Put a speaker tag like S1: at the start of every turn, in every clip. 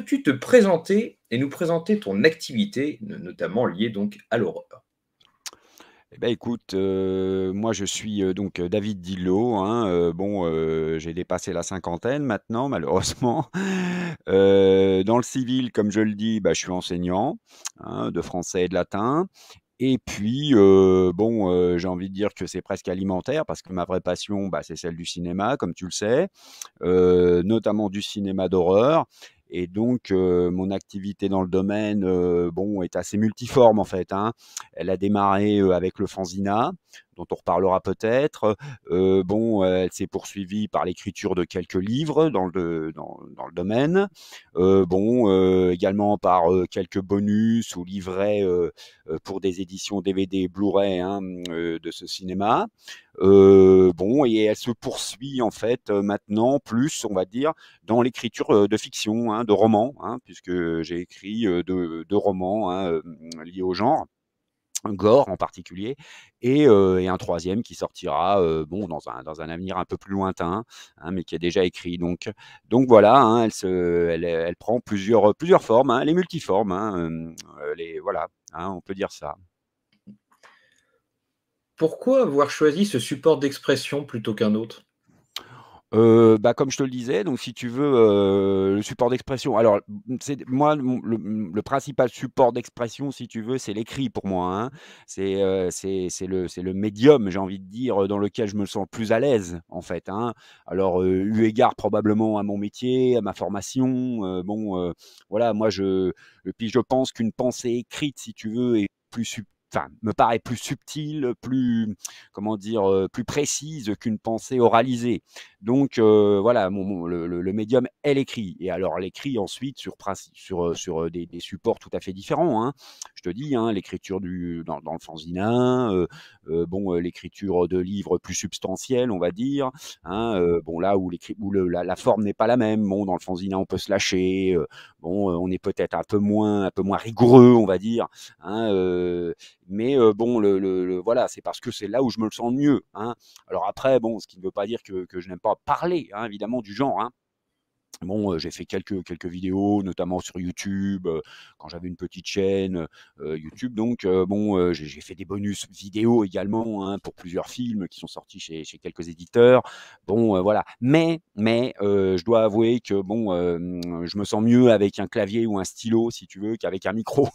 S1: peux-tu te présenter et nous présenter ton activité, notamment liée donc à l'horreur?
S2: Eh ben écoute, moi je suis, donc David Dillot, hein, j'ai dépassé la cinquantaine maintenant malheureusement. Dans le civil, comme je le dis, bah, je suis enseignant, hein, de français et de latin et puis, j'ai envie de dire que c'est presque alimentaire parce que ma vraie passion, bah, c'est celle du cinéma, comme tu le sais, notamment du cinéma d'horreur et donc mon activité dans le domaine, est assez multiforme en fait, hein. Elle a démarré, avec le fanzina, dont on reparlera peut-être. Elle s'est poursuivie par l'écriture de quelques livres dans le domaine. Également par, quelques bonus ou livrets, pour des éditions DVD et Blu-ray, hein, de ce cinéma. Et elle se poursuit en fait maintenant plus, on va dire, dans l'écriture de fiction, hein, de romans, hein, puisque j'ai écrit deux romans, hein, liés au genre, gore en particulier, et un troisième qui sortira dans un avenir un peu plus lointain, hein, mais qui est déjà écrit. Donc voilà, hein, elle prend plusieurs formes, hein, elle est multiforme, hein, voilà, hein, on peut dire ça.
S1: Pourquoi avoir choisi ce support d'expression plutôt qu'un autre?
S2: Comme je te le disais, donc si tu veux, le support d'expression alors, c'est moi le principal support d'expression, si tu veux, c'est l'écrit pour moi, hein. C'est le médium, j'ai envie de dire, dans lequel je me sens le plus à l'aise, en fait, hein. Alors, eu égard probablement à mon métier, à ma formation, voilà, moi je pense qu'une pensée écrite, si tu veux, est me paraît plus subtile, plus, comment dire, plus précise qu'une pensée oralisée. Donc voilà, le médium est l'écrit et alors l'écrit ensuite sur des supports tout à fait différents, hein. Je te dis, hein, l'écriture dans le fanzinin, l'écriture de livres plus substantiels, on va dire, hein, là où la forme n'est pas la même. Bon, dans le fanzinin, on peut se lâcher, on est peut-être un peu moins rigoureux, on va dire, hein, mais voilà, c'est parce que c'est là où je me le sens le mieux, hein. Alors après, bon, ce qui ne veut pas dire que je n'aime pas parler, hein, évidemment, du genre, hein. Bon, j'ai fait quelques vidéos, notamment sur YouTube, quand j'avais une petite chaîne, YouTube donc, j'ai fait des bonus vidéos également, hein, pour plusieurs films qui sont sortis chez quelques éditeurs. Bon, voilà. Je dois avouer que je me sens mieux avec un clavier ou un stylo, si tu veux, qu'avec un micro.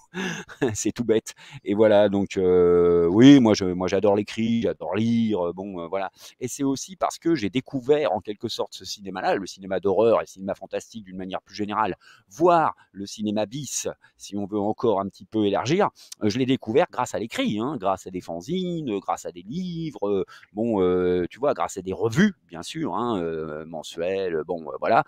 S2: C'est tout bête et voilà donc oui, moi j'adore l'écrit, j'adore lire, voilà et c'est aussi parce que j'ai découvert en quelque sorte ce cinéma-là, le cinéma d'horreur et le cinéma fantastique d'une manière plus générale, voire le cinéma bis, si on veut encore un petit peu élargir, je l'ai découvert grâce à l'écrit, hein, grâce à des fanzines, grâce à des livres, tu vois, grâce à des revues, bien sûr, hein, mensuelles, voilà.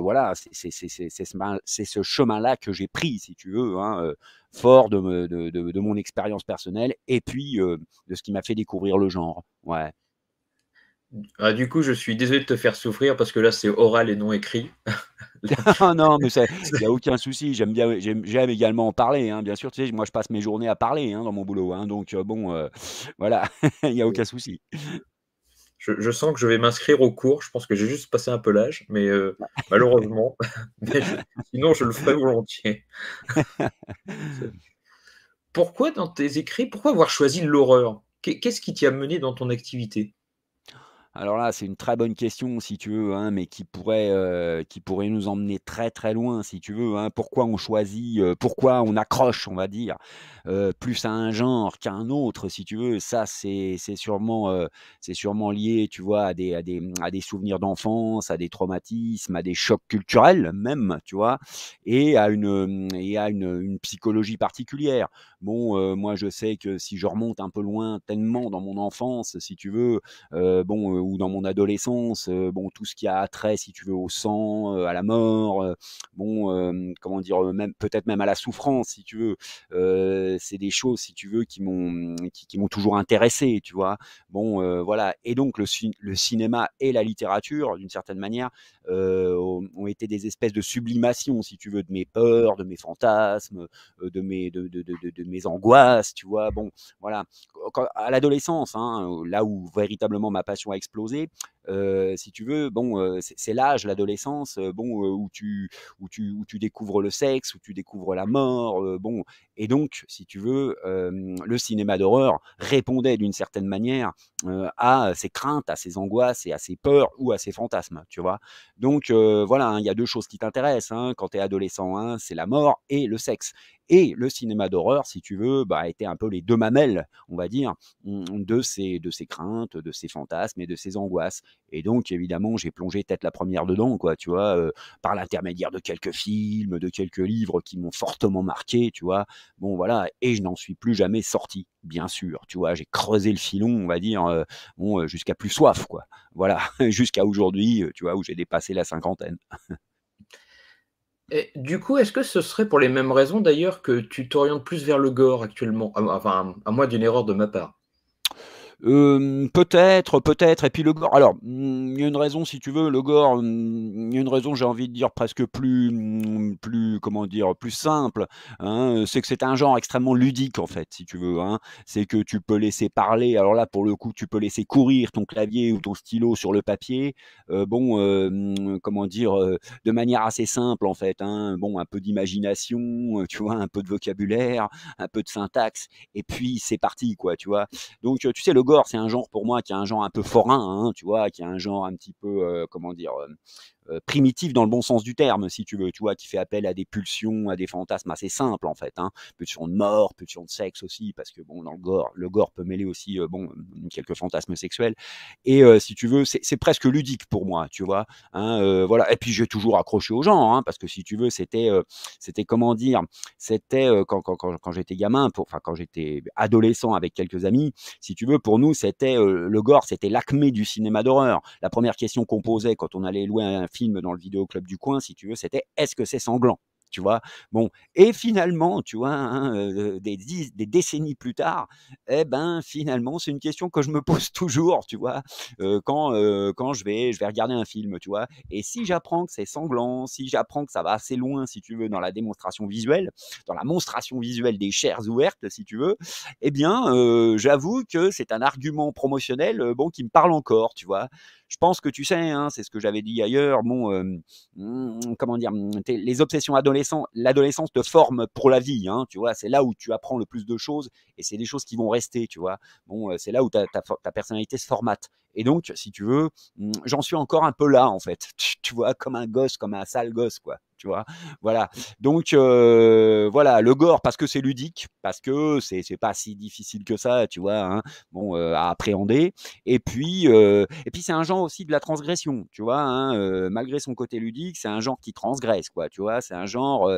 S2: Voilà, c'est ce chemin-là que j'ai pris, si tu veux, hein, fort de mon expérience personnelle et puis de ce qui m'a fait découvrir le genre. Ouais.
S1: Ah, du coup, je suis désolé de te faire souffrir parce que là, c'est oral et non écrit.
S2: Ah non, mais il y a aucun souci. J'aime également en parler, hein, bien sûr. Tu sais, moi, je passe mes journées à parler, hein, dans mon boulot, hein, donc voilà, il y a aucun souci.
S1: Je sens que je vais m'inscrire au cours. Je pense que j'ai juste passé un peu l'âge, mais malheureusement, mais sinon je le ferai volontiers. C'est pourquoi avoir choisi l'horreur? Qu'est-ce qui t'y a mené dans ton activité?
S2: Alors là, c'est une très bonne question si tu veux, hein, mais qui pourrait nous emmener très, très loin si tu veux, hein. Pourquoi on choisit, pourquoi on accroche, on va dire, plus à un genre qu'à un autre si tu veux. Ça, c'est sûrement lié, tu vois, à des souvenirs d'enfance, à des traumatismes, à des chocs culturels même, tu vois? Et à une psychologie particulière. Moi je sais que si je remonte un peu lointainement dans mon enfance, si tu veux, ou dans mon adolescence, tout ce qui a attrait, si tu veux, au sang, à la mort, comment dire, même peut-être même à la souffrance, si tu veux. C'est des choses, si tu veux, qui m'ont toujours intéressé, tu vois. Voilà. Et donc le cinéma et la littérature, d'une certaine manière, ont été des espèces de sublimation, si tu veux, de mes peurs, de mes fantasmes, de mes angoisses, tu vois. Bon, voilà à l'adolescence, hein, là où véritablement ma passion a explosé, si tu veux, bon, c'est l'âge, l'adolescence, bon, où tu découvres le sexe, où tu découvres la mort, bon, et donc, si tu veux, le cinéma d'horreur répondait d'une certaine manière à ses craintes, à ses angoisses et à ses peurs ou à ses fantasmes, tu vois. Donc voilà, hein, il y a deux choses qui t'intéressent hein, quand tu es adolescent, hein, c'est la mort et le sexe. Et le cinéma d'horreur, si tu veux, bah, était un peu les deux mamelles, on va dire, de ses craintes, de ses fantasmes et de ses angoisses. Et donc, évidemment, j'ai plongé tête la première dedans, quoi, tu vois, par l'intermédiaire de quelques films, de quelques livres qui m'ont fortement marqué, tu vois. Bon, voilà, et je n'en suis plus jamais sorti, bien sûr, tu vois. J'ai creusé le filon, on va dire, bon, jusqu'à plus soif, quoi. Voilà, jusqu'à aujourd'hui, tu vois, où j'ai dépassé la cinquantaine.
S1: Et du coup, est-ce que ce serait pour les mêmes raisons d'ailleurs que tu t'orientes plus vers le gore actuellement? Enfin, à moins d'une erreur de ma part.
S2: Peut-être, peut-être. Et puis le gore. Alors, il y a une raison, si tu veux, le gore. Il y a une raison, j'ai envie de dire presque plus, comment dire, plus simple. Hein, c'est que c'est un genre extrêmement ludique en fait, si tu veux. Hein. C'est que tu peux laisser parler. Alors là, pour le coup, tu peux laisser courir ton clavier ou ton stylo sur le papier. Bon, comment dire, de manière assez simple en fait. Hein. Bon, un peu d'imagination, tu vois, un peu de vocabulaire, un peu de syntaxe, et puis c'est parti, quoi, tu vois. Donc, tu sais, le gore, c'est un genre pour moi qui est un genre un peu forain, hein, tu vois, qui est un genre un petit peu, comment dire, primitif dans le bon sens du terme, si tu veux, tu vois, qui fait appel à des pulsions, à des fantasmes assez simples en fait, hein. Pulsion de mort, pulsion de sexe aussi, parce que bon, dans le gore peut mêler aussi, bon, quelques fantasmes sexuels. Et si tu veux, c'est presque ludique pour moi, tu vois. Hein, voilà. Et puis j'ai toujours accroché au genre, hein, parce que si tu veux, c'était comment dire, c'était quand j'étais gamin, enfin quand j'étais adolescent avec quelques amis, si tu veux, pour nous, c'était le gore, c'était l'acmé du cinéma d'horreur. La première question qu'on posait quand on allait louer un film dans le vidéoclub du coin, si tu veux, c'était est-ce que c'est sanglant? Tu vois, bon, et finalement, tu vois, hein, des décennies plus tard, eh ben, finalement, c'est une question que je me pose toujours, tu vois, quand je vais regarder un film, tu vois. Et si j'apprends que c'est sanglant, si j'apprends que ça va assez loin, si tu veux, dans la démonstration visuelle, dans la monstration visuelle des chairs ouvertes, si tu veux, eh bien, j'avoue que c'est un argument promotionnel, bon, qui me parle encore, tu vois. Je pense que tu sais, hein, c'est ce que j'avais dit ailleurs, bon, comment dire, les obsessions l'adolescence te forme pour la vie, hein, tu vois, c'est là où tu apprends le plus de choses et c'est des choses qui vont rester, tu vois. Bon, c'est là où ta personnalité se formate. Et donc, si tu veux, j'en suis encore un peu là, en fait, tu vois, comme un gosse, comme un sale gosse, quoi, tu vois. Voilà. Donc voilà, le gore parce que c'est ludique, parce que c'est pas si difficile que ça, tu vois, hein, bon, à appréhender. Et puis c'est un genre aussi de la transgression, tu vois, hein, malgré son côté ludique, c'est un genre qui transgresse, quoi, tu vois, c'est un genre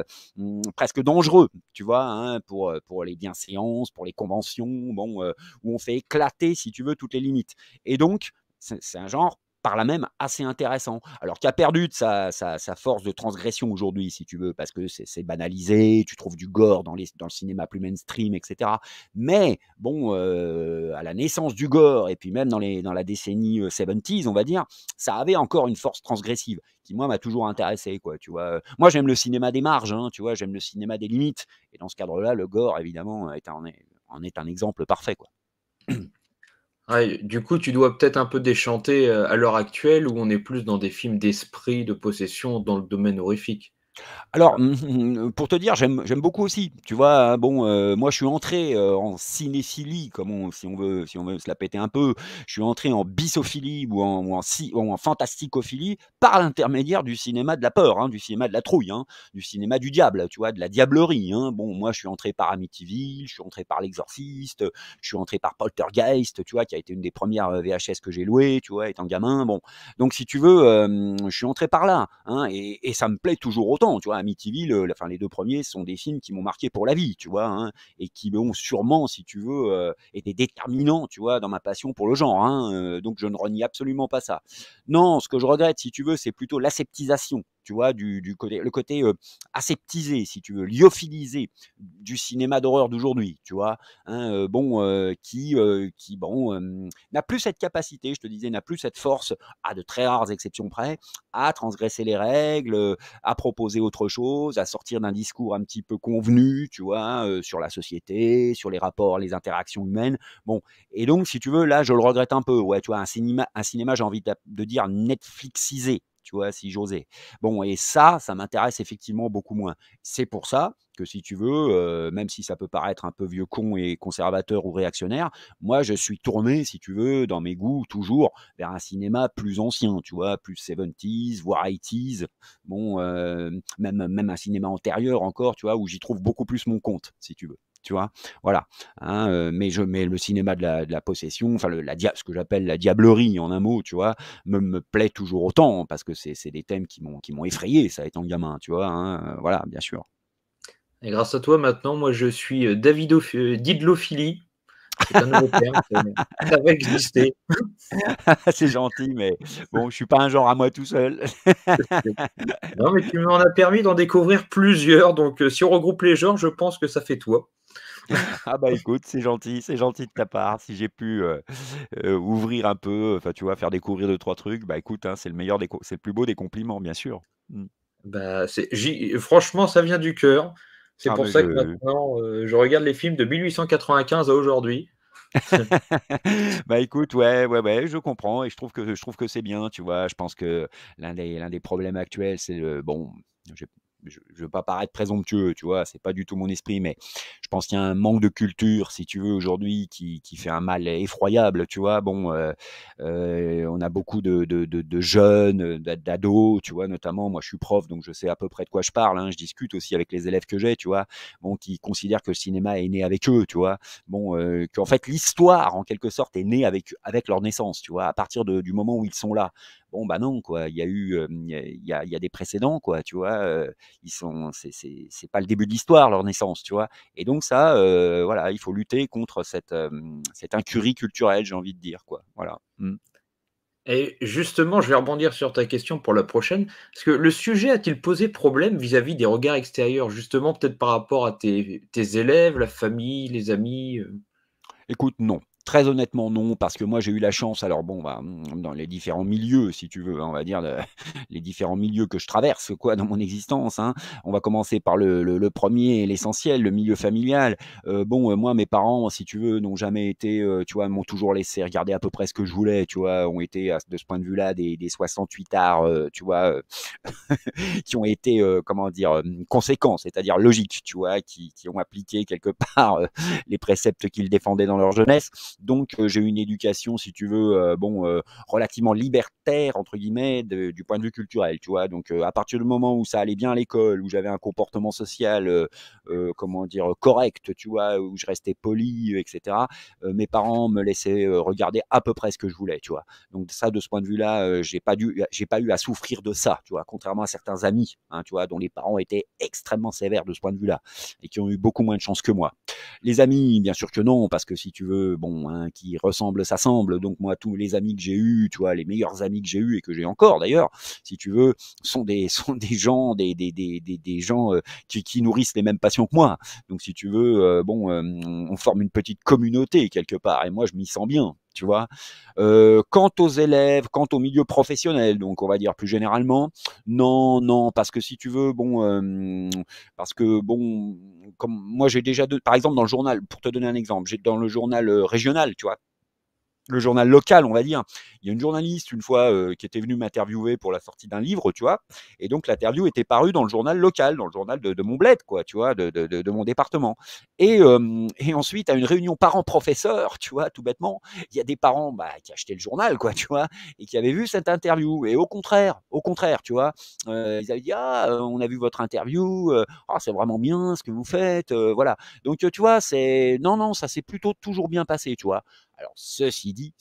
S2: presque dangereux, tu vois, hein, pour les bienséances, pour les conventions, bon, où on fait éclater, si tu veux, toutes les limites. Et donc, c'est un genre par là même assez intéressant. Alors qui a perdu de sa force de transgression aujourd'hui, si tu veux, parce que c'est banalisé, tu trouves du gore dans le cinéma plus mainstream, etc. Mais bon, à la naissance du gore, et puis même dans la décennie 70s, on va dire, ça avait encore une force transgressive qui, moi, m'a toujours intéressé, quoi, tu vois. Moi, j'aime le cinéma des marges, hein, tu vois, j'aime le cinéma des limites. Et dans ce cadre-là, le gore, évidemment, en est un exemple parfait, quoi.
S1: Ouais, du coup, tu dois peut-être un peu déchanter, à l'heure actuelle où on est plus dans des films d'esprit, de possession dans le domaine horrifique.
S2: Alors, pour te dire, j'aime beaucoup aussi, tu vois? Hein, bon, moi, je suis entré, en cinéphilie, comme si on veut se la péter un peu. Je suis entré en bissophilie ou en fantasticophilie par l'intermédiaire du cinéma de la peur, hein, du cinéma de la trouille, hein, du cinéma du diable, tu vois? De la diablerie, hein. Bon, moi, je suis entré par Amityville, je suis entré par L'Exorciste, je suis entré par Poltergeist, tu vois? Qui a été une des premières VHS que j'ai louées, tu vois? Étant gamin, bon. Donc si tu veux, je suis entré par là, hein, et ça me plaît toujours autant, tu vois. Amityville, enfin les 2 premiers sont des films qui m'ont marqué pour la vie, tu vois, hein, et qui ont sûrement, si tu veux, été déterminants, tu vois, dans ma passion pour le genre, hein, donc je ne renie absolument pas ça. Non, ce que je regrette, si tu veux, c'est plutôt l'aseptisation, tu vois, du côté, le côté aseptisé, si tu veux, lyophilisé du cinéma d'horreur d'aujourd'hui, tu vois, hein, qui bon, n'a plus cette capacité, je te disais, n'a plus cette force, à de très rares exceptions près, à transgresser les règles, à proposer autre chose, à sortir d'un discours un petit peu convenu, tu vois, sur la société, sur les rapports, les interactions humaines. Bon, et donc, si tu veux, là, je le regrette un peu. Ouais, tu vois, un cinéma, j'ai envie de dire Netflixisé, tu vois, si j'osais. Bon, et ça m'intéresse effectivement beaucoup moins. C'est pour ça que, si tu veux, même si ça peut paraître un peu vieux con et conservateur ou réactionnaire, moi, je suis tourné, si tu veux, dans mes goûts, toujours vers un cinéma plus ancien, tu vois, plus 70s, voire 80s. Bon, même un cinéma antérieur encore, tu vois, où j'y trouve beaucoup plus mon compte, si tu veux. Tu vois, voilà. Hein, mais le cinéma de la possession, enfin ce que j'appelle la diablerie en un mot, tu vois, me plaît toujours autant parce que c'est des thèmes qui m'ont effrayé, ça étant gamin, tu vois. Hein, voilà, bien sûr.
S1: Et grâce à toi, maintenant, moi, je suis didlophilie. C'est un nouveau terme, ça va exister.
S2: C'est gentil, mais bon, je suis pas un genre à moi tout seul.
S1: Non, mais tu m'en as permis d'en découvrir plusieurs, donc si on regroupe les genres, je pense que ça fait toi.
S2: Ah bah écoute, c'est gentil de ta part. Si j'ai pu ouvrir un peu, enfin tu vois, faire découvrir deux trois trucs, bah écoute, hein, c'est le plus beau des compliments, bien sûr. Mm.
S1: Bah, franchement, ça vient du cœur. C'est
S2: Ah
S1: pour
S2: mais
S1: ça que maintenant, je regarde les films de 1895 à aujourd'hui.
S2: Bah, écoute, ouais, ouais, ouais, je comprends et je trouve que c'est bien, tu vois? Je pense que l'un des problèmes actuels, c'est bon, je je veux pas paraître présomptueux, tu vois? C'est pas du tout mon esprit, mais je pense qu'il y a un manque de culture, si tu veux, aujourd'hui qui fait un mal effroyable, tu vois? Bon, on a beaucoup de jeunes, d'ados, tu vois? Notamment, moi, je suis prof, donc je sais à peu près de quoi je parle, hein. Je discute aussi avec les élèves que j'ai, tu vois? Bon, qui considèrent que le cinéma est né avec eux, tu vois? Bon, qu'en fait l'histoire en quelque sorte est née avec leur naissance, tu vois? À partir du moment où ils sont là. Bon, bah non quoi, il y a eu, il y a des précédents quoi, tu vois? Ils sont c'est pas le début de l'histoire leur naissance, tu vois? Et donc ça, voilà, il faut lutter contre cette incurie culturelle, j'ai envie de dire quoi, voilà. Mmh.
S1: Et justement, je vais rebondir sur ta question pour la prochaine. Parce que le sujet a-t-il posé problème vis-à-vis des regards extérieurs? Justement, peut-être par rapport à tes élèves, la famille, les amis?
S2: Écoute, non. Très honnêtement, non, parce que moi, j'ai eu la chance, alors bon, bah, dans les différents milieux, si tu veux, hein, on va dire, les différents milieux que je traverse, quoi, dans mon existence, hein. On va commencer par le 1er et l'essentiel, le milieu familial. Bon, moi, mes parents, si tu veux, n'ont jamais été, tu vois, m'ont toujours laissé regarder à peu près ce que je voulais, tu vois, ont été, de ce point de vue-là, des 68 arts, tu vois, qui ont été, comment dire, conséquents, c'est-à-dire logiques, tu vois, qui ont appliqué quelque part les préceptes qu'ils défendaient dans leur jeunesse. Donc, j'ai eu une éducation, si tu veux, bon, relativement libertaire, entre guillemets, du point de vue culturel, tu vois. Donc, à partir du moment où ça allait bien à l'école, où j'avais un comportement social, comment dire, correct, tu vois, où je restais poli, etc., mes parents me laissaient regarder à peu près ce que je voulais, tu vois. Donc ça, de ce point de vue-là, j'ai pas eu à souffrir de ça, tu vois, contrairement à certains amis, hein, tu vois, dont les parents étaient extrêmement sévères de ce point de vue-là et qui ont eu beaucoup moins de chance que moi. Les amis, bien sûr que non, parce que si tu veux, bon, hein, qui ressemble, s'assemble. Donc moi, tous les amis que j'ai eus, tu vois, les meilleurs amis que j'ai eus et que j'ai encore d'ailleurs, si tu veux, sont des gens, des gens qui nourrissent les mêmes passions que moi. Donc si tu veux, bon, on forme une petite communauté quelque part, et moi je m'y sens bien, tu vois. Quant aux élèves, quant au milieu professionnel, donc on va dire plus généralement, non, non, parce que si tu veux, bon, parce que bon, comme moi j'ai déjà, par exemple dans le journal, pour te donner un exemple, j'ai dans le journal régional, tu vois, le journal local, on va dire. Il y a une journaliste, une fois, qui était venue m'interviewer pour la sortie d'un livre, tu vois. Et donc, l'interview était parue dans le journal local, dans le journal de mon bled, quoi, tu vois, de mon département. Et ensuite, à une réunion parents-professeurs, tu vois, tout bêtement, il y a des parents bah, qui achetaient le journal, quoi, tu vois, et qui avaient vu cette interview. Et au contraire, tu vois, ils avaient dit ah, on a vu votre interview, ah, c'est vraiment bien ce que vous faites, voilà. Donc, tu vois, non, non, ça s'est plutôt toujours bien passé, tu vois. Alors, ceci dit,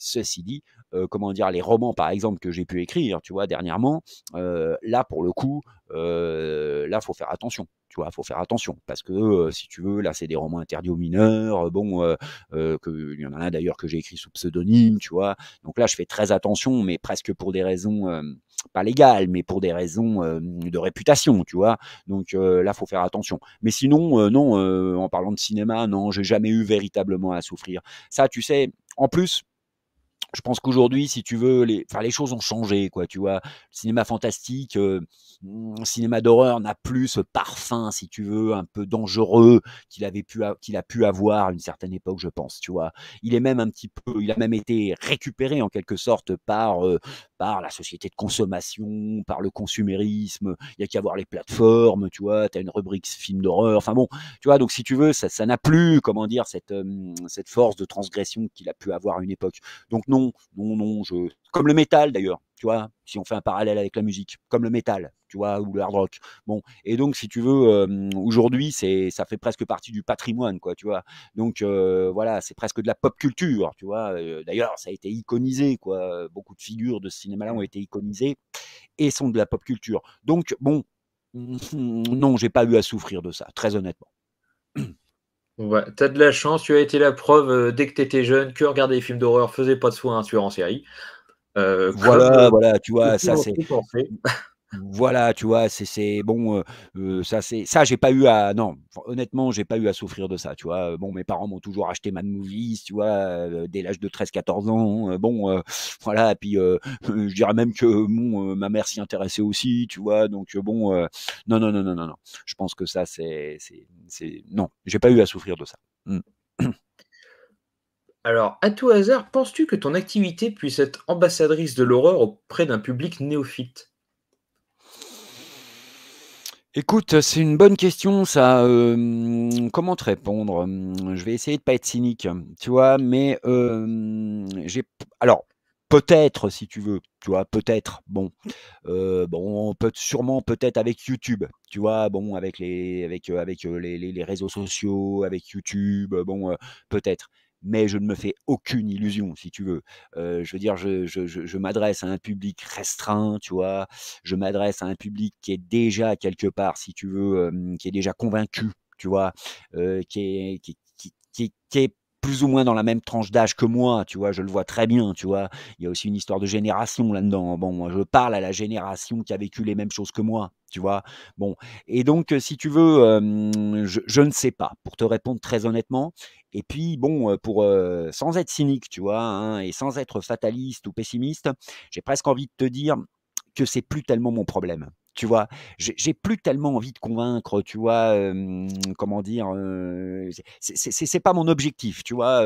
S2: comment dire, les romans, par exemple, que j'ai pu écrire, tu vois, dernièrement, là, pour le coup, là, faut faire attention. Tu vois, faut faire attention parce que si tu veux, là, c'est des romans interdits aux mineurs. Bon, il y en a un d'ailleurs que j'ai écrit sous pseudonyme, tu vois. Donc là, je fais très attention, mais presque pour des raisons pas légales, mais pour des raisons de réputation, tu vois. Donc là, faut faire attention. Mais sinon, non, en parlant de cinéma, non, j'ai jamais eu véritablement à souffrir. Ça, tu sais, en plus, je pense qu'aujourd'hui, si tu veux, les choses ont changé, quoi, tu vois. Le cinéma fantastique, cinéma d'horreur n'a plus ce parfum, si tu veux, un peu dangereux qu'il a pu avoir à une certaine époque, je pense, tu vois. Il est même un petit peu, il a même été récupéré en quelque sorte par la société de consommation, par le consumérisme. Il y a qu'à voir les plateformes, tu vois. Tu as une rubrique film d'horreur. Enfin bon, tu vois, donc si tu veux, ça n'a plus, comment dire, cette force de transgression qu'il a pu avoir à une époque. Donc non, non, non, comme le métal d'ailleurs, tu vois, si on fait un parallèle avec la musique, comme le métal, tu vois, ou le hard rock. Bon, et donc si tu veux, aujourd'hui, ça fait presque partie du patrimoine, quoi, tu vois. Donc voilà, c'est presque de la pop culture, tu vois. D'ailleurs, ça a été iconisé, quoi. Beaucoup de figures de ce cinéma-là ont été iconisées et sont de la pop culture. Donc bon, non, j'ai pas eu à souffrir de ça, très honnêtement.
S1: Ouais, tu de la chance, tu as été la preuve, dès que tu étais jeune, que regarder des films d'horreur faisait pas de soi un tueur en série, comme,
S2: Voilà, voilà, tu vois,
S1: beaucoup
S2: ça
S1: l'ont
S2: c'est
S1: pu penser.
S2: voilà, tu vois, c'est bon, ça j'ai pas eu à non, honnêtement, j'ai pas eu à souffrir de ça, tu vois? Bon, mes parents m'ont toujours acheté Mad Movies, tu vois, dès l'âge de 13 14 ans, bon, voilà et puis, je dirais même que bon, ma mère s'y intéressait aussi, tu vois? Donc, bon, non, non, non, non, non, non. Je pense que ça c'est non, j'ai pas eu à souffrir de ça. Mmh.
S1: Alors, à tout hasard, penses-tu que ton activité puisse être ambassadrice de l'horreur auprès d'un public néophyte?
S2: Écoute, c'est une bonne question ça, comment te répondre? Je vais essayer de pas être cynique, tu vois? Mais, j'ai p alors, peut-être si tu veux, tu vois? Peut-être, bon, sûrement peut-être avec YouTube, tu vois? Bon, avec les réseaux sociaux, avec YouTube, bon, peut-être. Mais je ne me fais aucune illusion, si tu veux. Je veux dire, je m'adresse à un public restreint, tu vois? Je m'adresse à un public qui est déjà quelque part, si tu veux, qui est déjà convaincu, tu vois? Qui est plus ou moins dans la même tranche d'âge que moi, tu vois? Je le vois très bien, tu vois? Il y a aussi une histoire de génération là-dedans. Bon, moi, je parle à la génération qui a vécu les mêmes choses que moi, tu vois? Bon et donc, si tu veux, je ne sais pas, pour te répondre très honnêtement et puis bon, sans être cynique, tu vois, hein, et sans être fataliste ou pessimiste, j'ai presque envie de te dire que c'est plus tellement mon problème, tu vois? J'ai plus tellement envie de convaincre, tu vois? Comment dire? C'est pas mon objectif, tu vois?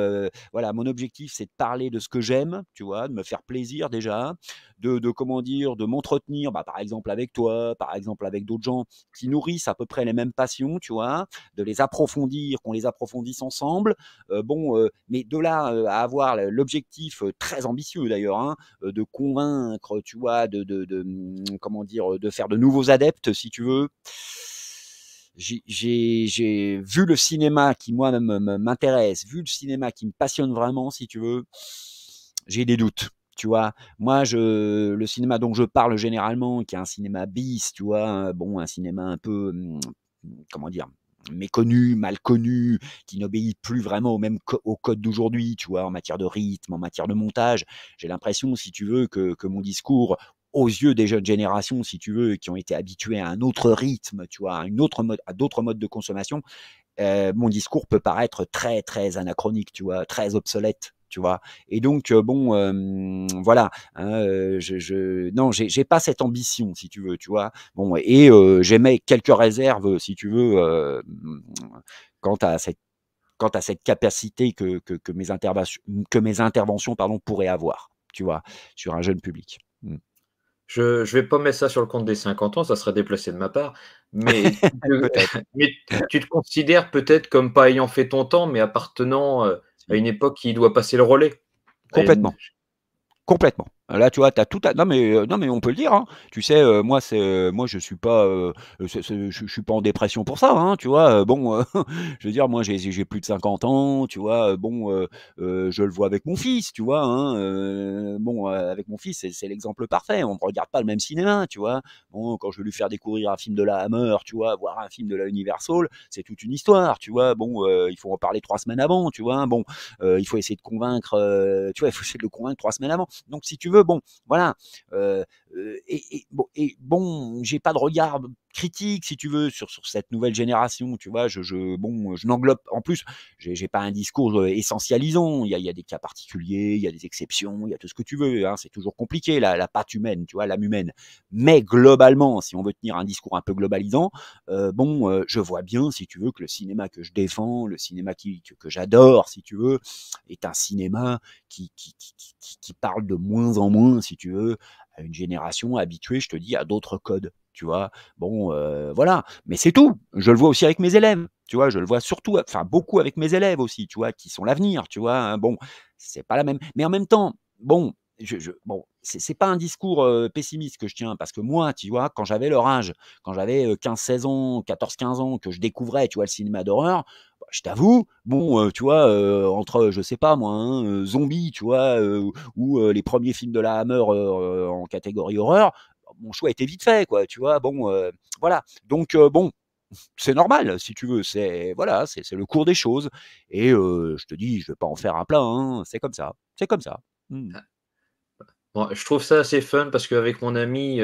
S2: Voilà, mon objectif, c'est de parler de ce que j'aime, tu vois? De me faire plaisir déjà, de comment dire? De m'entretenir, bah, par exemple avec toi, par exemple avec d'autres gens qui nourrissent à peu près les mêmes passions, tu vois? De les approfondir, qu'on les approfondisse ensemble. Mais de là, à avoir l'objectif, très ambitieux d'ailleurs, hein, de convaincre, tu vois, comment dire, de faire de nouveaux adeptes, si tu veux. J'ai vu le cinéma qui moi m'intéresse, vu le cinéma qui me passionne vraiment, si tu veux, j'ai des doutes. Tu vois, moi, le cinéma dont je parle généralement, qui est un cinéma bis, tu vois, bon, un cinéma un peu, comment dire, méconnu, mal connu, qui n'obéit plus vraiment au code d'aujourd'hui, tu vois, en matière de rythme, en matière de montage. J'ai l'impression, si tu veux, que mon discours, aux yeux des jeunes générations, si tu veux, qui ont été habitués à un autre rythme, tu vois, à d'autres modes de consommation, mon discours peut paraître très, très anachronique, tu vois, très obsolète. Tu vois et donc bon voilà hein, non j'ai pas cette ambition si tu veux tu vois bon et j'émets quelques réserves si tu veux quant à cette capacité que mes interventions pardon pourraient avoir tu vois sur un jeune public.
S1: Je vais pas mettre ça sur le compte des 50 ans, ça serait déplacé de ma part, mais tu te
S2: Peut-être.
S1: mais tu te considères peut-être comme pas ayant fait ton temps, mais appartenant, à
S2: Si.
S1: une époque qui doit passer le relais? Et
S2: Complètement. Complètement. Là, tu vois, tu as tout à non, mais on peut le dire, hein. Tu sais, moi, je suis pas, je suis pas en dépression pour ça, hein, tu vois? Je veux dire, moi, j'ai plus de 50 ans, tu vois? Je le vois avec mon fils, tu vois, hein? Avec mon fils, c'est l'exemple parfait. On ne regarde pas le même cinéma, tu vois? Bon, quand je vais lui faire découvrir un film de la Hammer, tu vois? Voir un film de la Universal, c'est toute une histoire, tu vois? Il faut en parler 3 semaines avant, tu vois? Il faut essayer de convaincre, tu vois? Il faut essayer de le convaincre 3 semaines avant. Donc si tu veux, bon, voilà, heu Et bon, j'ai pas de regard critique, si tu veux, sur cette nouvelle génération, tu vois. Bon, je n'englobe, en plus, j'ai pas un discours essentialisant. Il y a des cas particuliers, il y a des exceptions, il y a tout ce que tu veux, hein. C'est toujours compliqué, la patte humaine, tu vois, l'âme humaine. Mais globalement, si on veut tenir un discours un peu globalisant, je vois bien, si tu veux, que le cinéma que je défends, le cinéma que j'adore, si tu veux, est un cinéma qui parle de moins en moins, si tu veux, à une génération habituée, je te dis, à d'autres codes, tu vois. Bon, voilà, mais c'est tout. Je le vois aussi avec mes élèves, tu vois. Je le vois surtout, enfin beaucoup avec mes élèves aussi, tu vois, qui sont l'avenir, tu vois, hein. Bon, c'est pas la même, mais en même temps, bon, bon, c'est pas un discours pessimiste que je tiens, parce que moi, tu vois, quand j'avais leur âge, quand j'avais 15-16 ans, 14-15 ans, que je découvrais, tu vois, le cinéma d'horreur, bah, je t'avoue, bon, tu vois, entre, je sais pas moi, hein, Zombie, tu vois, ou les premiers films de la Hammer en catégorie horreur, mon choix était vite fait, quoi, tu vois. Bon, voilà. Donc, bon, c'est normal, si tu veux. C'est voilà, c'est le cours des choses. Et je te dis, je vais pas en faire un plat, hein. C'est comme ça. C'est comme ça. Mmh.
S1: Bon, je trouve ça assez fun parce qu'avec mon ami,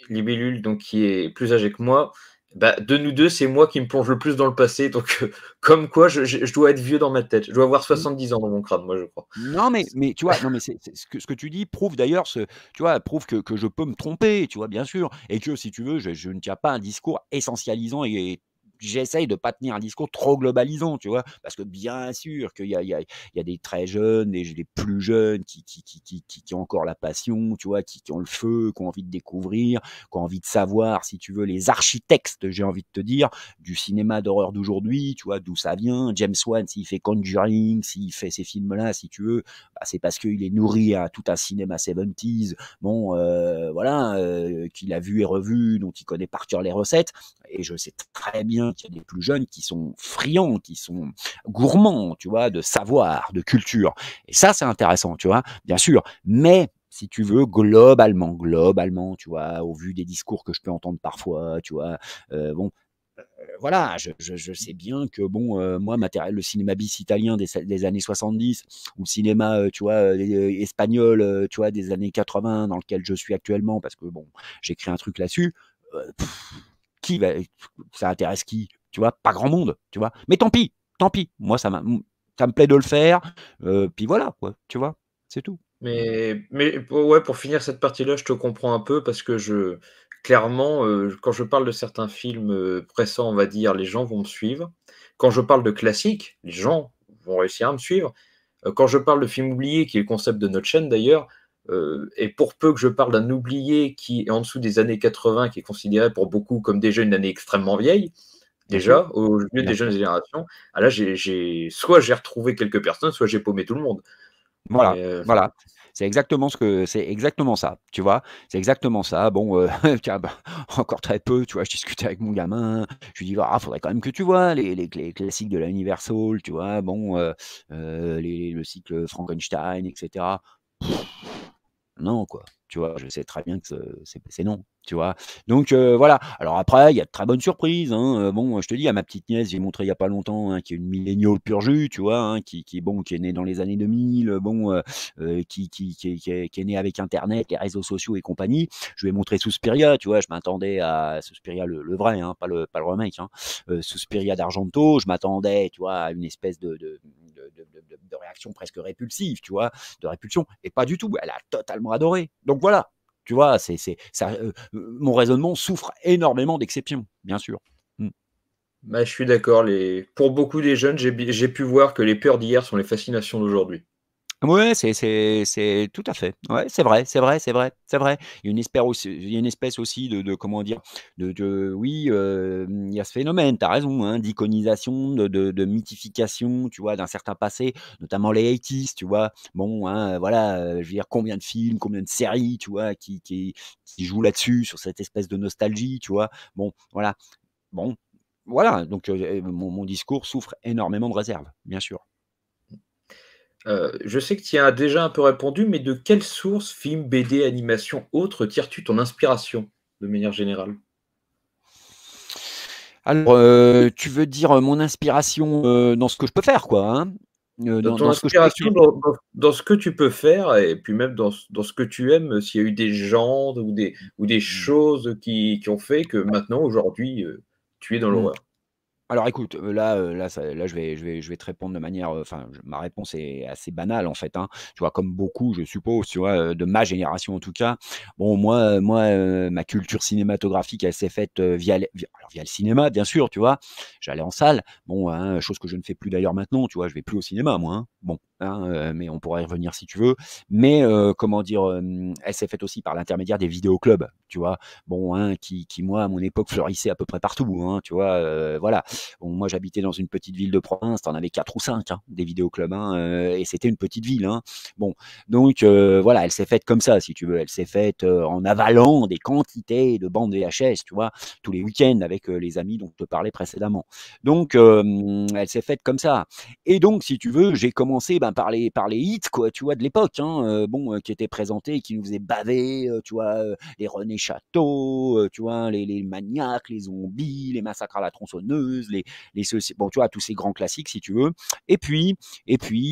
S1: Libellule, donc qui est plus âgé que moi, bah, de nous 2, c'est moi qui me plonge le plus dans le passé, donc comme quoi je dois être vieux dans ma tête. Je dois avoir 70 ans dans mon crâne, moi, je crois.
S2: Non, mais tu vois, non, mais c'est ce que tu dis prouve d'ailleurs tu vois, prouve que je peux me tromper, tu vois, bien sûr, et que si tu veux, je ne tiens pas un discours essentialisant, et j'essaye de pas tenir un discours trop globalisant, tu vois? Parce que bien sûr qu'il y a des très jeunes, des plus jeunes qui ont encore la passion, tu vois? Qui ont le feu, qui ont envie de découvrir, qui ont envie de savoir, si tu veux, les architectes, j'ai envie de te dire, du cinéma d'horreur d'aujourd'hui, tu vois, d'où ça vient. James Wan, s'il fait Conjuring, s'il fait ces films-là, si tu veux, bah, c'est parce qu'il est nourri à tout un cinéma 70s, bon, voilà, qu'il a vu et revu, dont il connaît par cœur les recettes. Et je sais très bien qu'il y a des plus jeunes qui sont friands, qui sont gourmands, tu vois, de savoir, de culture. Et ça, c'est intéressant, tu vois, bien sûr. Mais si tu veux, globalement, tu vois, au vu des discours que je peux entendre parfois, tu vois, bon, voilà, je sais bien que bon, moi, le cinéma bis italien des années 70, ou le cinéma, tu vois, espagnol, tu vois, des années 80, dans lequel je suis actuellement, parce que bon, j'écris un truc là-dessus. euh, pff, qui va, ça intéresse qui? Tu vois, pas grand monde, tu vois. Mais tant pis, tant pis. Moi, ça me plaît de le faire. Puis voilà, quoi, tu vois, c'est tout.
S1: Mais ouais, pour finir cette partie-là, je te comprends un peu parce que clairement, quand je parle de certains films, pressants, on va dire, les gens vont me suivre. Quand je parle de classiques, les gens vont réussir à me suivre. Quand je parle de films oubliés, qui est le concept de notre chaîne d'ailleurs, et pour peu que je parle d'un oublié qui est en dessous des années 80, qui est considéré pour beaucoup comme déjà une année extrêmement vieille,
S2: Bien sûr,
S1: déjà, au lieu
S2: bien
S1: des jeunes
S2: sûr.
S1: générations, ah là, soit j'ai retrouvé quelques personnes, soit j'ai paumé tout le monde.
S2: Voilà,
S1: Et
S2: voilà. C'est exactement ça, tu vois? C'est exactement ça. Bon, tiens, bah, encore très peu, tu vois, je discutais avec mon gamin, je lui dis: «Ah, faudrait quand même que tu vois les classiques de la Universal», tu vois? Bon, le cycle Frankenstein, et cetera. Non, quoi. Tu vois? Je sais très bien que c'est non, tu vois? Donc voilà. Alors après, il y a de très bonnes surprises, hein, bon, je te dis, à ma petite nièce, j'ai montré il y a pas longtemps, hein, qui est une millénial pur jus, tu vois? Hein, bon, qui est née dans les années 2000, bon, qui est née avec internet, les réseaux sociaux et compagnie. Je lui ai montré Suspiria, tu vois? Je m'attendais à Suspiria le vrai, hein, pas le remake, hein. Suspiria d'Argento, je m'attendais, tu vois, à une espèce de réaction presque répulsive, tu vois? De répulsion, et pas du tout. Elle a totalement adoré. Donc voilà, tu vois, c'est ça. Mon raisonnement souffre énormément d'exceptions, bien sûr. Mm.
S1: bah, je suis d'accord, pour beaucoup des jeunes, j'ai pu voir que les peurs d'hier sont les fascinations d'aujourd'hui.
S2: Ouais, c'est tout à fait. Ouais, c'est vrai, c'est vrai, c'est vrai, c'est vrai. Il y a une espèce aussi de comment dire? Oui, il y a ce phénomène, tu as raison, hein, d'iconisation, de mythification, tu vois, d'un certain passé, notamment les 80s, tu vois? Bon, hein, voilà, je veux dire, combien de films, combien de séries, tu vois, qui jouent là-dessus, sur cette espèce de nostalgie, tu vois? Bon, voilà. Bon, voilà, donc mon discours souffre énormément de réserve, bien sûr.
S1: Je sais que tu y as déjà un peu répondu, mais de quelle source, film, BD, animation, autre, tires-tu ton inspiration, de manière générale?
S2: Alors, tu veux dire, mon inspiration, dans ce que je peux faire, quoi, hein?
S1: Dans ton
S2: dans ce que je peux
S1: inspiration,
S2: écrire.
S1: dans ce que tu peux faire et puis même dans ce que tu aimes, s'il y a eu des gens ou des
S2: Mmh.
S1: choses qui ont fait que maintenant, aujourd'hui, tu es dans
S2: Mmh.
S1: l'horreur?
S2: Alors écoute, là, je vais te répondre de manière, enfin, je ma réponse est assez banale, en fait, hein. Tu vois, comme beaucoup, je suppose, tu vois, de ma génération, en tout cas. Bon, ma culture cinématographique, elle s'est faite, via le cinéma, bien sûr, tu vois? J'allais en salle, bon, hein, chose que je ne fais plus d'ailleurs maintenant, tu vois? Je vais plus au cinéma, moi, hein. Bon, hein, mais on pourra y revenir si tu veux. Mais, comment dire? Elle s'est faite aussi par l'intermédiaire des vidéoclubs, tu vois? Bon, hein, qui moi, à mon époque, fleurissaient à peu près partout, hein, tu vois? Voilà. Bon, moi, j'habitais dans une petite ville de province, tu en avais 4 ou 5, hein, des vidéoclubs, hein, et c'était une petite ville, hein. Bon, donc voilà, elle s'est faite comme ça, si tu veux. Elle s'est faite, en avalant des quantités de bandes VHS, tu vois? Tous les week-ends avec, les amis dont je te parlais précédemment. Donc elle s'est faite comme ça et donc si tu veux, j'ai commencé, ben, par les hits, quoi, tu vois, de l'époque, hein, bon, qui étaient présentés, qui nous faisaient baver, tu vois, les René Château, tu vois, les Maniaques, les Zombies, les Massacres à la tronçonneuse, les ceci bon, tu vois, tous ces grands classiques, si tu veux. Et puis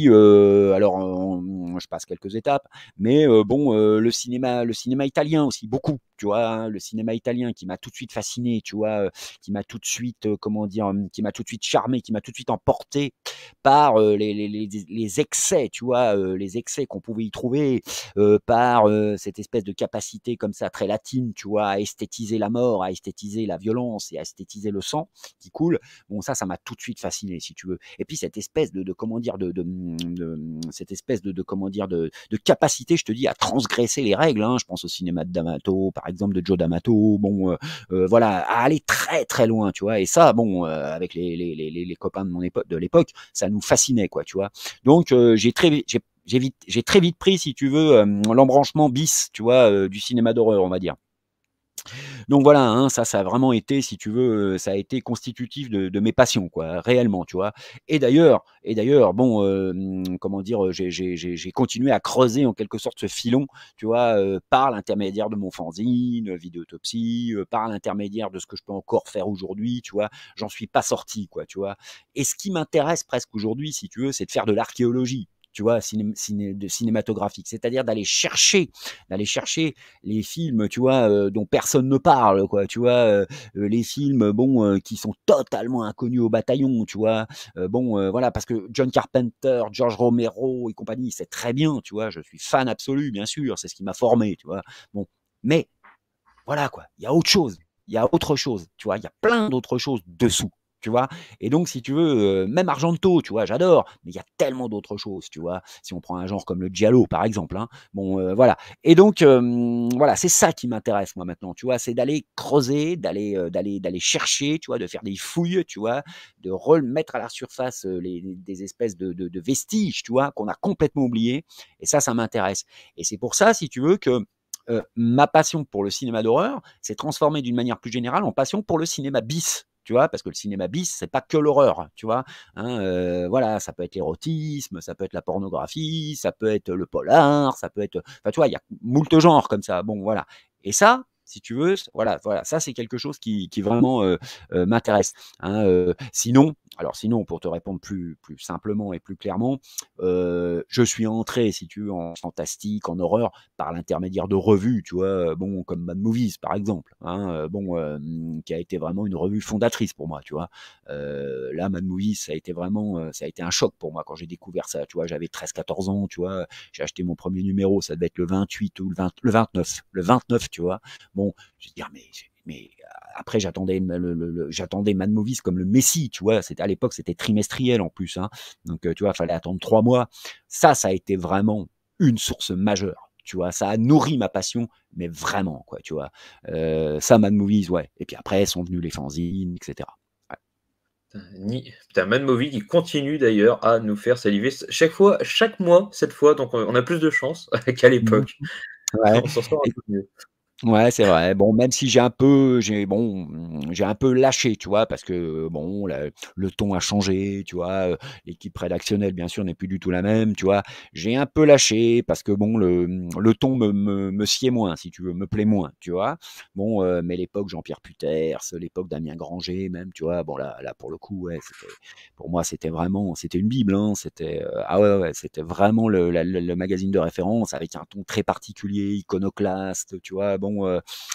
S2: alors, je passe quelques étapes, mais bon, le cinéma italien aussi, beaucoup, tu vois? Hein, le cinéma italien qui m'a tout de suite fasciné, tu vois? Qui m'a tout de suite, comment dire? Qui m'a tout de suite charmé, qui m'a tout de suite emporté par, les excès, tu vois? Les excès qu'on pouvait y trouver, par, cette espèce de capacité comme ça très latine, tu vois? À esthétiser la mort, à esthétiser la violence et à esthétiser le sang qui coule. Bon, ça m'a tout de suite fasciné, si tu veux. Et puis cette espèce de comment dire, cette espèce de comment dire, de capacité, je te dis, à transgresser les règles, hein. Je pense au cinéma de D'Amato, par exemple, de Joe D'Amato. Bon, voilà, à aller très très loin, tu vois. Et ça, bon, avec les copains de l'époque, ça nous fascinait, quoi, tu vois. Donc, j'ai très vite pris, si tu veux, l'embranchement bis, tu vois, du cinéma d'horreur, on va dire. Donc voilà, hein, ça a vraiment été, si tu veux, ça a été constitutif de mes passions, quoi, réellement, tu vois? Et d'ailleurs, bon, comment dire? J'ai continué à creuser en quelque sorte ce filon, tu vois? Par l'intermédiaire de mon fanzine, Vidéotopsie, par l'intermédiaire de ce que je peux encore faire aujourd'hui, tu vois? J'en suis pas sorti, quoi, tu vois? Et ce qui m'intéresse presque aujourd'hui, si tu veux, c'est de faire de l'archéologie, tu vois? Cinématographique. C'est-à-dire d'aller chercher les films, tu vois, dont personne ne parle, quoi, tu vois, les films, bon, qui sont totalement inconnus au bataillon, tu vois, bon, voilà, parce que John Carpenter, George Romero et compagnie, c'est très bien, tu vois, je suis fan absolu, bien sûr, c'est ce qui m'a formé, tu vois, bon, mais voilà, quoi, il y a autre chose, il y a autre chose, tu vois, il y a plein d'autres choses dessous, tu vois. Et donc, si tu veux, même Argento, tu vois, j'adore, mais il y a tellement d'autres choses, tu vois. Si on prend un genre comme le giallo, par exemple, hein, bon, voilà. Et donc, voilà, c'est ça qui m'intéresse, moi, maintenant, tu vois, c'est d'aller creuser, d'aller chercher, tu vois, de faire des fouilles, tu vois, de remettre à la surface des espèces de vestiges, tu vois, qu'on a complètement oubliés. Et ça m'intéresse. Et c'est pour ça, si tu veux, que ma passion pour le cinéma d'horreur s'est transformée d'une manière plus générale en passion pour le cinéma bis. Tu vois, parce que le cinéma bis, c'est pas que l'horreur, tu vois. Hein, voilà, ça peut être l'érotisme, ça peut être la pornographie, ça peut être le polar, ça peut être, enfin, tu vois, il y a moult genres comme ça. Bon, voilà. Et ça, si tu veux, voilà, ça c'est quelque chose qui vraiment m'intéresse. Hein, sinon, pour te répondre plus simplement et plus clairement, je suis entré, si tu veux, en fantastique, en horreur, par l'intermédiaire de revues, tu vois, bon, comme Mad Movies, par exemple, hein, bon, qui a été vraiment une revue fondatrice pour moi, tu vois. Là, Mad Movies, ça a été un choc pour moi quand j'ai découvert ça, tu vois. J'avais 13-14 ans, tu vois. J'ai acheté mon premier numéro, ça devait être le 28 ou le 29, tu vois. Bon, je vais dire, mais après, j'attendais Mad Movies comme le Messi, tu vois. À l'époque, c'était trimestriel en plus, hein. Donc, tu vois, il fallait attendre 3 mois. Ça a été vraiment une source majeure. Tu vois, ça a nourri ma passion, mais vraiment, quoi, tu vois. Ça, Mad Movies, ouais. Et puis après, sont venus les fanzines, etc. Ouais.
S1: Putain, Mad Movie qui continue d'ailleurs à nous faire saliver chaque fois, chaque mois, cette fois, donc on a plus de chance qu'à
S2: Mmh.
S1: l'époque.
S2: Ouais.
S1: On s'en sort un
S2: Et
S1: peu mieux.
S2: Ouais, c'est vrai. Bon, même si j'ai un peu lâché, tu vois? Parce que bon, le ton a changé, tu vois? L'équipe rédactionnelle, bien sûr, n'est plus du tout la même, tu vois? J'ai un peu lâché parce que bon, le ton me sied moins, si tu veux, me plaît moins, tu vois? Bon, mais l'époque Jean-Pierre Puters, l'époque Damien Granger même, tu vois? Bon là pour le coup, ouais, pour moi, c'était une bible, hein. Ah ouais, ouais, c'était vraiment le magazine de référence avec un ton très particulier, iconoclaste, tu vois? Bon,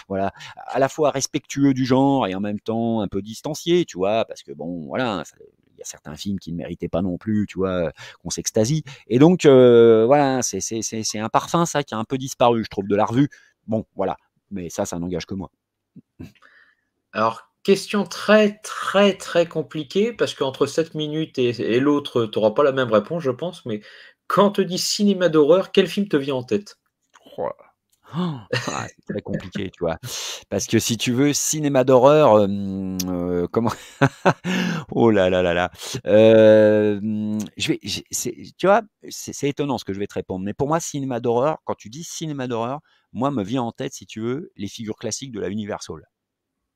S2: voilà, à la fois respectueux du genre et en même temps un peu distancié, tu vois? Parce que bon, voilà, il y a certains films qui ne méritaient pas non plus, tu vois, qu'on s'extasie. Et donc, voilà, c'est un parfum, ça, qui a un peu disparu, je trouve, de la revue. Bon, voilà, mais ça n'engage que moi.
S1: Alors, question très, très, très compliquée parce qu'entre cette minute et l'autre, tu auras pas la même réponse, je pense, mais quand on te dit cinéma d'horreur, quel film te vient en tête?
S2: Oh là c'est très compliqué, tu vois? Parce que si tu veux, cinéma d'horreur, comment oh là là là là, je vais j'ai c'est tu vois, c'est étonnant ce que je vais te répondre, mais pour moi, cinéma d'horreur, quand tu dis cinéma d'horreur, moi, me vient en tête, si tu veux, les figures classiques de la Universal.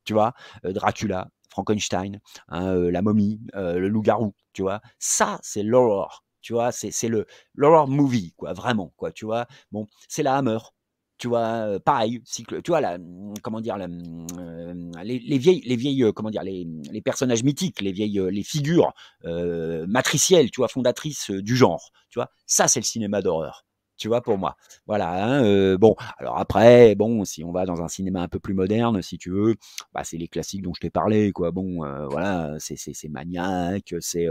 S2: Tu vois? Dracula, Frankenstein, hein, la momie, le loup-garou, tu vois? Ça, c'est l'horreur, tu vois? C'est l'horror movie, quoi, vraiment, quoi, tu vois? Bon, c'est la Hammer, tu vois? Pareil, cycle tu vois comment dire? Les vieilles, comment dire? Les personnages mythiques, les figures, matricielles, tu vois? Fondatrices, du genre, tu vois? Ça, c'est le cinéma d'horreur, tu vois? Pour moi. Voilà, hein, bon, alors après, bon, si on va dans un cinéma un peu plus moderne, si tu veux, bah, c'est les classiques dont je t'ai parlé, quoi. Bon, voilà, c'est Maniac, c'est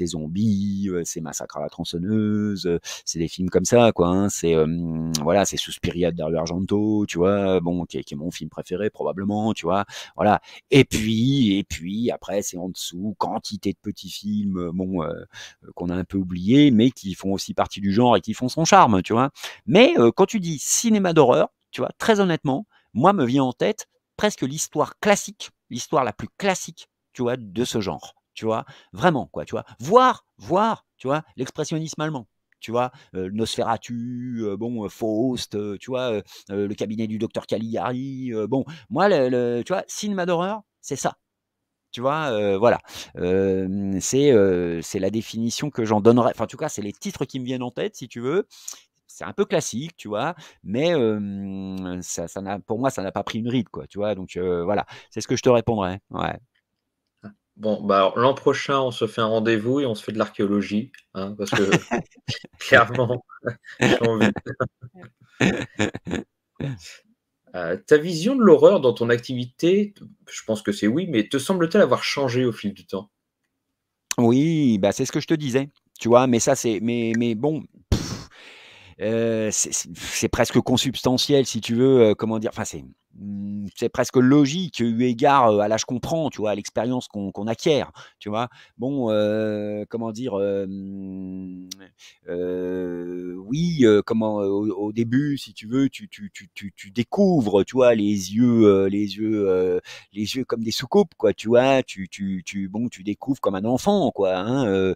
S2: Zombie, c'est Massacre à la tronçonneuse, c'est des films comme ça, quoi, hein. Voilà, c'est Suspiria de Dario Argento, tu vois? Bon, qui est mon film préféré probablement, tu vois? Voilà. Et puis après, c'est en dessous, quantité de petits films, bon, qu'on a un peu oubliés, mais qui font aussi partie du genre et qui font son charme, tu vois? Mais, quand tu dis cinéma d'horreur, tu vois? Très honnêtement, moi, me vient en tête presque l'histoire classique, l'histoire la plus classique, tu vois, de ce genre, tu vois? Vraiment, quoi, tu vois? Voir, tu vois, l'expressionnisme allemand, tu vois? Nosferatu, bon, Faust, tu vois? Le cabinet du docteur Caligari, bon, moi, tu vois, cinéma d'horreur, c'est ça, tu vois? Voilà, c'est la définition que j'en donnerais, enfin, en tout cas, c'est les titres qui me viennent en tête, si tu veux. C'est un peu classique, tu vois? Mais, ça n'a pour moi, ça n'a pas pris une ride, quoi, tu vois? Donc, voilà, c'est ce que je te répondrais, ouais.
S1: Bon, bah, alors l'an prochain, on se fait un rendez-vous et on se fait de l'archéologie, hein, parce que clairement, j'ai envie. Ta vision de l'horreur dans ton activité, je pense que c'est oui, mais te semble-t-elle avoir changé au fil du temps?
S2: Oui, bah, c'est ce que je te disais, tu vois? Mais ça, mais bon, c'est presque consubstantiel si tu veux, comment dire? Enfin, c'est presque logique eu égard, à l'âge qu'on prend, tu vois? À l'expérience qu'on acquiert, tu vois? Bon, comment dire? Oui, au début, si tu veux, tu découvres, tu vois? Les yeux comme des soucoupes, quoi, tu vois? Tu découvres comme un enfant, quoi, hein,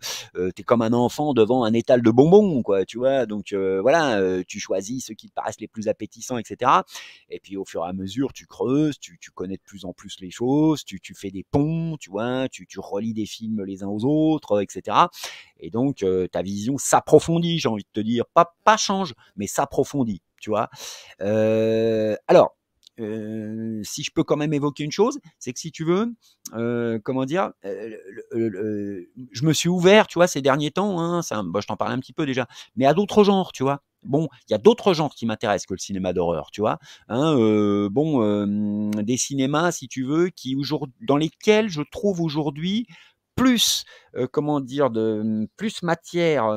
S2: tu comme un enfant devant un étal de bonbons, quoi, tu vois? Donc, voilà, tu choisis ceux qui te paraissent les plus appétissants, et cetera. Et puis, au fur et à mesure, tu creuses, tu connais de plus en plus les choses, tu fais des ponts, tu vois? Tu relis des films les uns aux autres, et cetera. Et donc, ta vision s'approfondit, j'ai envie de te dire. Pas change, mais s'approfondit, tu vois? Alors, si je peux quand même évoquer une chose, c'est que si tu veux, comment dire? Je me suis ouvert, tu vois, ces derniers temps, hein, bah, je t'en parlais un petit peu déjà, mais à d'autres genres, tu vois? Bon, il y a d'autres genres qui m'intéressent que le cinéma d'horreur, tu vois? Hein, bon, des cinémas, si tu veux, dans lesquels je trouve aujourd'hui plus, comment dire? Plus matière,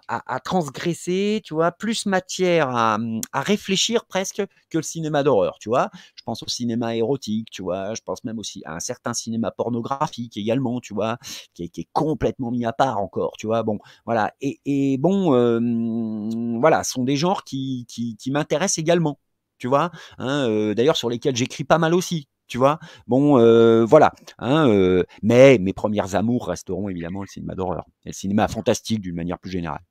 S2: à transgresser, tu vois? Plus matière à réfléchir presque que le cinéma d'horreur, tu vois? Je pense au cinéma érotique, tu vois? Je pense même aussi à un certain cinéma pornographique également, tu vois? Qui est complètement mis à part encore, tu vois? Bon, voilà, et bon, voilà, ce sont des genres qui m'intéressent également, tu vois? Hein, d'ailleurs sur lesquels j'écris pas mal aussi, tu vois? Bon, voilà, hein, mais mes premières amours resteront évidemment le cinéma d'horreur et le cinéma fantastique d'une manière plus générale.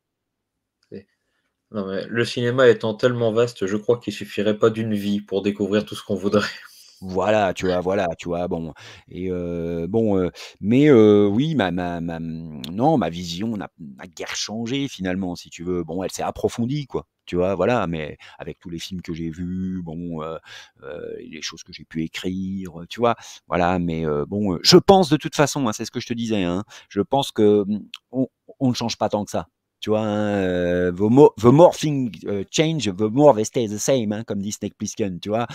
S1: Non, mais le cinéma étant tellement vaste, je crois qu'il suffirait pas d'une vie pour découvrir tout ce qu'on voudrait.
S2: Voilà, tu vois? Bon et bon, mais oui, non, ma vision n'a guère changé finalement, si tu veux. Bon, elle s'est approfondie, quoi, tu vois? Voilà, mais avec tous les films que j'ai vus, bon, les choses que j'ai pu écrire, tu vois? Voilà, mais bon, je pense de toute façon, hein, c'est ce que je te disais, hein, je pense que, on on ne change pas tant que ça, tu vois? Hein, the more things, change, the more they stay the same, hein, comme dit Snake Plissken, tu vois?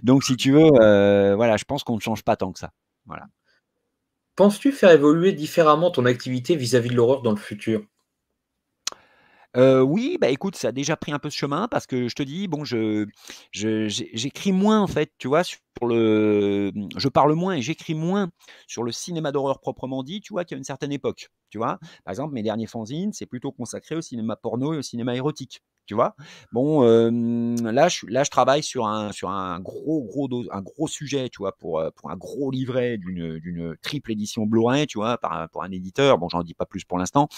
S2: Donc si tu veux, voilà, je pense qu'on ne change pas tant que ça. Voilà.
S1: Penses-tu faire évoluer différemment ton activité vis-à-vis de l'horreur dans le futur?
S2: Oui, bah, écoute, ça a déjà pris un peu ce chemin parce que je te dis, bon, j'écris moins en fait, tu vois? Sur je parle moins et j'écris moins sur le cinéma d'horreur proprement dit, tu vois? Qu'à une certaine époque, tu vois? Par exemple, mes derniers fanzines, c'est plutôt consacré au cinéma porno et au cinéma érotique, tu vois? Bon, là, je travaille sur un un gros sujet, tu vois? Pour un gros livret d'une triple édition Blu-ray, tu vois? Pour un éditeur, bon, j'en dis pas plus pour l'instant,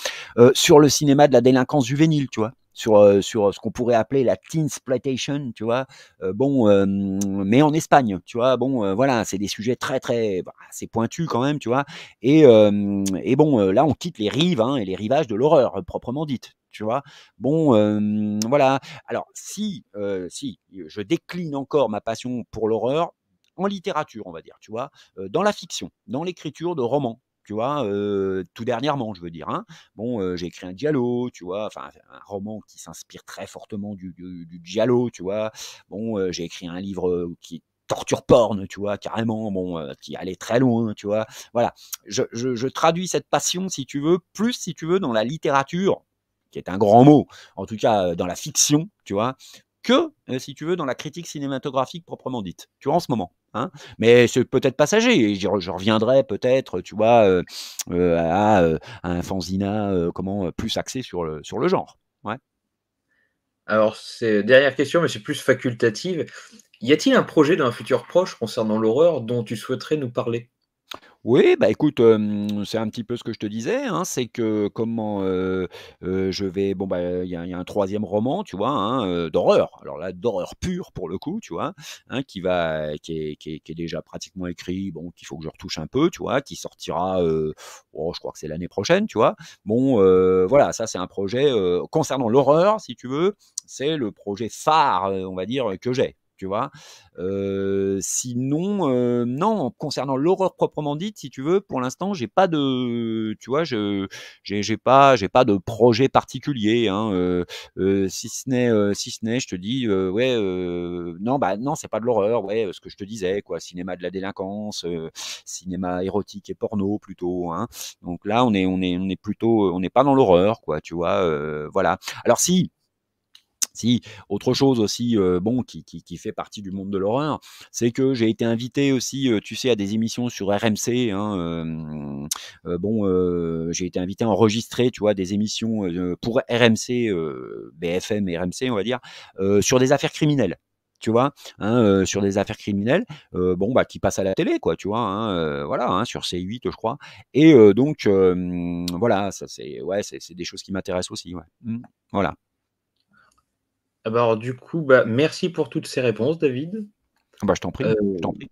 S2: sur le cinéma de la délinquance juvénile, tu vois? Sur ce qu'on pourrait appeler la teensploitation, tu vois? Bon, mais en Espagne, tu vois? Bon, voilà, c'est des sujets très, très, bah, assez pointus quand même, tu vois? Et bon, là, on quitte les rives, hein, et les rivages de l'horreur, proprement dite, tu vois? Bon, voilà. Alors si je décline encore ma passion pour l'horreur en littérature, on va dire, tu vois? Dans la fiction, dans l'écriture de romans, tu vois? Tout dernièrement, je veux dire, hein. Bon, j'ai écrit un giallo, tu vois? Enfin, un roman qui s'inspire très fortement du giallo, tu vois? Bon, j'ai écrit un livre, qui est torture porn, tu vois? Carrément, bon, qui allait très loin, tu vois? Voilà. Je traduis cette passion, si tu veux, plus, si tu veux, dans la littérature, qui est un grand mot, en tout cas, dans la fiction, tu vois? Que, si tu veux, dans la critique cinématographique proprement dite, tu vois? En ce moment, hein? Mais c'est peut-être passager et je reviendrai peut-être, tu vois, à un fanzina, comment, plus axé sur le genre. Ouais.
S1: Alors c'est dernière question, mais c'est plus facultative. Y a-t-il un projet dans un futur proche concernant l'horreur dont tu souhaiterais nous parler?
S2: Oui, bah, écoute, c'est un petit peu ce que je te disais, hein, c'est que comment, je vais bon, bah, il y a un troisième roman, tu vois, hein, d'horreur. Alors là, d'horreur pure pour le coup, tu vois? Hein, qui est déjà pratiquement écrit, bon, qu'il faut que je retouche un peu, tu vois? Qui sortira, oh, je crois que c'est l'année prochaine, tu vois? Bon, voilà, ça c'est un projet, concernant l'horreur, si tu veux, c'est le projet phare, on va dire, que j'ai, tu vois? Sinon, non, concernant l'horreur proprement dite, si tu veux, pour l'instant, j'ai pas de tu vois, j'ai pas de projet particulier, hein, si ce n'est, je te dis, ouais, non, bah, non, c'est pas de l'horreur, ouais, ce que je te disais, quoi, cinéma de la délinquance, cinéma érotique et porno plutôt, hein. Donc là, on est plutôt, on n'est pas dans l'horreur, quoi, tu vois? Voilà. Alors si, autre chose aussi, bon, qui fait partie du monde de l'horreur, c'est que j'ai été invité aussi, tu sais, à des émissions sur RMC, hein, bon, j'ai été invité à enregistrer, tu vois, des émissions, pour RMC, BFM et RMC, on va dire, sur des affaires criminelles, tu vois? Hein, sur des affaires criminelles, bon, bah, qui passent à la télé, quoi, tu vois? Hein, voilà, hein, sur C8, je crois et donc voilà, ça c'est ouais, c'est des choses qui m'intéressent aussi, ouais. Mmh, voilà.
S1: Ah bah, alors du coup, bah, merci pour toutes ces réponses David.
S2: Bah, je t'en prie, je t'en
S1: Heu,
S2: prie.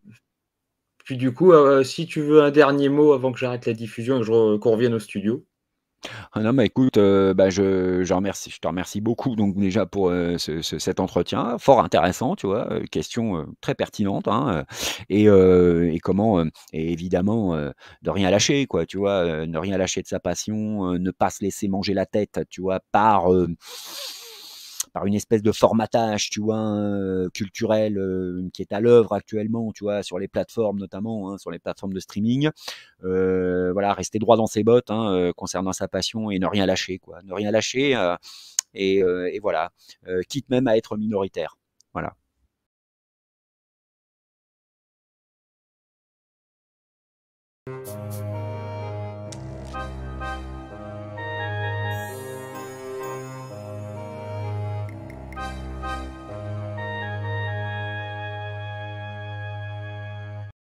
S1: Puis du coup, si tu veux un dernier mot avant que j'arrête la diffusion et que qu'on revienne au studio?
S2: Ah non, bah, écoute, bah, je te remercie beaucoup donc déjà pour, cet entretien fort intéressant, tu vois? Question, très pertinente, hein, et comment, et évidemment, de rien lâcher quoi, tu vois? Ne rien lâcher de sa passion, ne pas se laisser manger la tête, tu vois? Par une espèce de formatage, tu vois? Culturel, qui est à l'œuvre actuellement, tu vois? Sur les plateformes notamment, hein, sur les plateformes de streaming. Voilà, rester droit dans ses bottes, hein, concernant sa passion et ne rien lâcher, quoi. Ne rien lâcher, et voilà, quitte même à être minoritaire. Voilà.